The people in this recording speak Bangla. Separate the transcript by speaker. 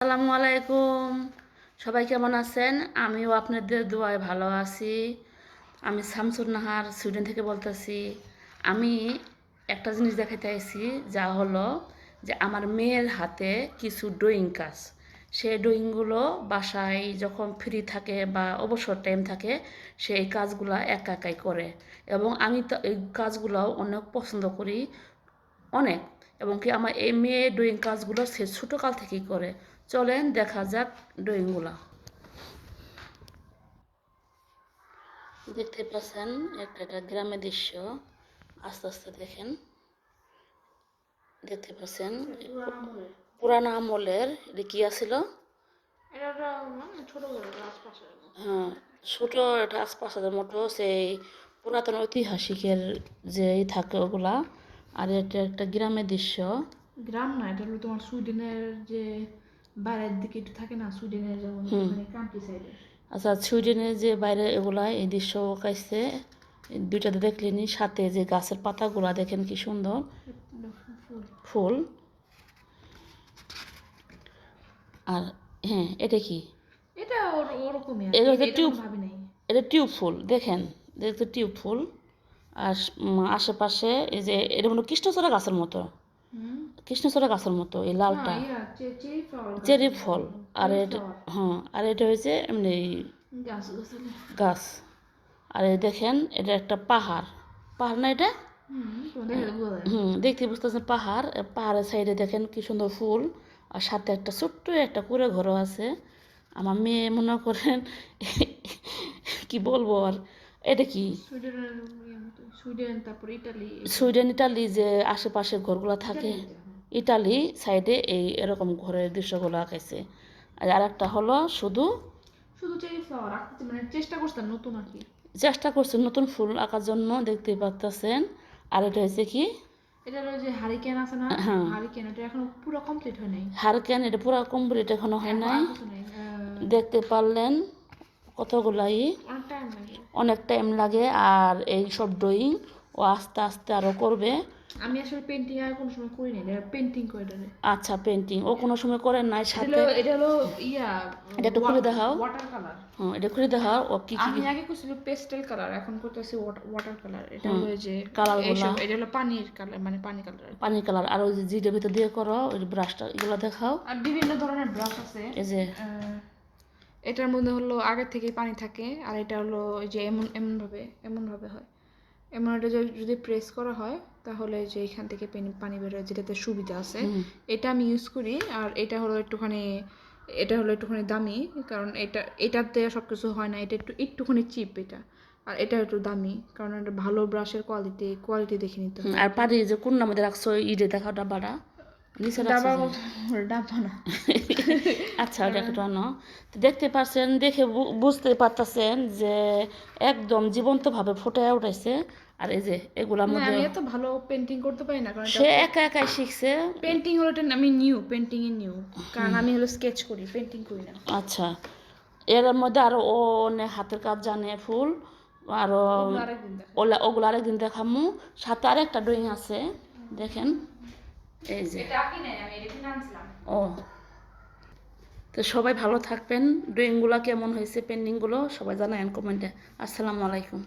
Speaker 1: আসসালামু আলাইকুম। সবাই কেমন আছেন? আমিও আপনাদের দোয়ায় ভালো আছি। আমি শামসুন নাহার সুইডেন থেকে বলতেছি। আমি একটা জিনিস দেখাতে আইছি, যা হলো যে আমার মেয়ের হাতে কিছু ড্রয়িং কাজ। সেই ড্রয়িংগুলো বাসায় যখন ফ্রি থাকে বা অবসর টাইম থাকে সেই কাজগুলো একা একাই করে, এবং আমি তো এই কাজগুলো অনেক পছন্দ করি, অনেক। এবং কি আমার এই মেয়ে ড্রয়িং কাজগুলো সে ছোটোকাল থেকেই করে। চলেন দেখা যাক ড্রয়িংগুলো। দেখতে পাচ্ছেন একটা গ্রামের দৃশ্য। আস্তে আস্তে দেখেন, দেখতে পাচ্ছেন পুরানো আমলের। এটা কি আছিল? হ্যাঁ, ছোট রাজপ্রাসাদের মতো, সেই পুরাতন ঐতিহাসিকের যে থাকে ওগুলা। আর এটা একটা গ্রামের দৃশ্য।
Speaker 2: গ্রাম না, এটা হলো তোমার সুইডেনের যে বাইরের দিকে একটু থাকে না, সুইডেনের যেমন কান্ট্রি সাইডে।
Speaker 1: আচ্ছা, সুইডেনের যে বাইরে এগুলা এই দৃশ্য কাইছে দুইটাতে দেখলেনি। সাথে যে গাছের পাতাগুলা দেখেন কি সুন্দর ফুল। আর হ্যাঁ, এটা কি?
Speaker 2: এটা ওরকমই আর
Speaker 1: এটা
Speaker 2: কি,
Speaker 1: হচ্ছে
Speaker 2: এটা
Speaker 1: টিউব।
Speaker 2: কোনো ভাবি নাই।
Speaker 1: এটা টিউব ফুল, দেখেন, দেখতে টিউব ফুল। আর আশেপাশে এই যে এটা মনে কৃষ্ণচূড়া গাছের মতো, কৃষ্ণচূড়া গাছের মতো এই লালটা চেরি ফল। আর এটা, হ্যাঁ, আর এটা হয়েছে এমনি গাছ। আর এই দেখেন এটা একটা পাহাড়, পাহাড় না এটা? দেখতে বুঝতেছেন পাহাড়। পাহাড়ের সাইডে দেখেন কি সুন্দর ফুল, আর সাথে একটা ছোট্ট একটা কুঁড়ে ঘরও আছে। আমার মেয়ে মনে করেন কি বলবো আর, এটা কি
Speaker 2: সুইডেন, তারপর ইটালি,
Speaker 1: সুইডেন ইটালি যে আশেপাশে ঘরগুলো থাকে, ইটালি সাইডে এই এরকম ঘরের দৃশ্যগুলো আঁকাইছে। আর একটা হলো শুধু
Speaker 2: শুধু চেরি ফ্লাওয়ার আঁকতে, মানে চেষ্টা করছেন নতুন আর কি,
Speaker 1: চেষ্টা করছে নতুন ফুল আঁকার জন্য, দেখতে পাচ্ছেন। আর এটা হয়েছে কি,
Speaker 2: এটা হলো যে হারিকেন আছে না,
Speaker 1: হ্যাঁ
Speaker 2: হারিকেন, এটা এখনো পুরো কমপ্লিট হয় নাই।
Speaker 1: হারকেন, এটা পুরো কমপ্লিট এখনো হয় নাই। দেখতে পারলেন কতগুলাই,
Speaker 2: অনেক টাইম লাগে।
Speaker 1: অনেক টাইম লাগে। আর এই সব ড্রয়িং ও আস্তে আস্তে আরও করবে।
Speaker 2: আমি আসলে পেন্টিং আর কোনো সময় করি না, এটা পেন্টিং করে দেয়।
Speaker 1: আচ্ছা, পেন্টিং ও কোনো সময় করেন নাই? সাথে
Speaker 2: এটা হলো
Speaker 1: এটা একটু খুলে দেখাও।
Speaker 2: Water colour.
Speaker 1: হ্যাঁ, এটা খুলে দেখাও ও কি কি।
Speaker 2: আমি আগে করছিল পেস্টেল কালার, এখন করতেছি ওয়াটার কালার। এটা হলো যে
Speaker 1: কালারগুলা,
Speaker 2: এটা হলো পানির কালার, মানে পানি কালার,
Speaker 1: পানি কালার। আর ওই যে জিটের ভিতর দিয়ে করো ওই ব্রাশটা, এগুলো দেখাও।
Speaker 2: আর বিভিন্ন ধরনের ব্রাশ আছে।
Speaker 1: এই যে
Speaker 2: এটার মধ্যে হলো আগে থেকেই পানি থাকে, আর এটা হলো যে এমন ভাবে হয়, এমন এটা যদি প্রেস করা হয় তাহলে যে এখান থেকে পানি বের হয়, যেটাতে সুবিধা আছে। এটা আমি ইউজ করি। আর এটা হলো একটুখানি দামি, কারণ এটাতে সব কিছু হয় না, এটা একটুখানি চিপ এটা। আর এটা একটু দামি, কারণ এটা ভালো ব্রাশের কোয়ালিটি দেখে নিতে হয়।
Speaker 1: আর পানি যে কোন মধ্যে রাখছো ইডে দেখাও, ডাব্বাটা নিচে রাখছো
Speaker 2: ডাব্বা না।
Speaker 1: আচ্ছা, ওটা একটু আনো। তো দেখতে পাচ্ছেন, দেখে বুঝতে পারতেছেন যে একদম জীবন্তভাবে ফুটে উঠেছে। আর এই যে এগুলার মধ্যে
Speaker 2: আমি এত ভালো পেন্টিং করতে পারি না, কারণ
Speaker 1: সে একা একাই শিখছে।
Speaker 2: পেন্টিং হলো আমি পেন্টিং এ নিউ, কারণ আমি হলো স্কেচ করি, পেন্টিং করি না।
Speaker 1: আচ্ছা, এর মধ্যে আরো ও অনেক হাতের কাজ জানে, ফুল আরো ওগুলো আরেকদিন দেখামু। সাথে আরেকটা ড্রয়িং আছে, দেখেন এই যে। ও, তো সবাই ভালো থাকবেন। ড্রয়িংগুলো কেমন হয়েছে, পেন্টিংগুলো সবাই জানায়েন কমেন্টে। আসসালামু আলাইকুম।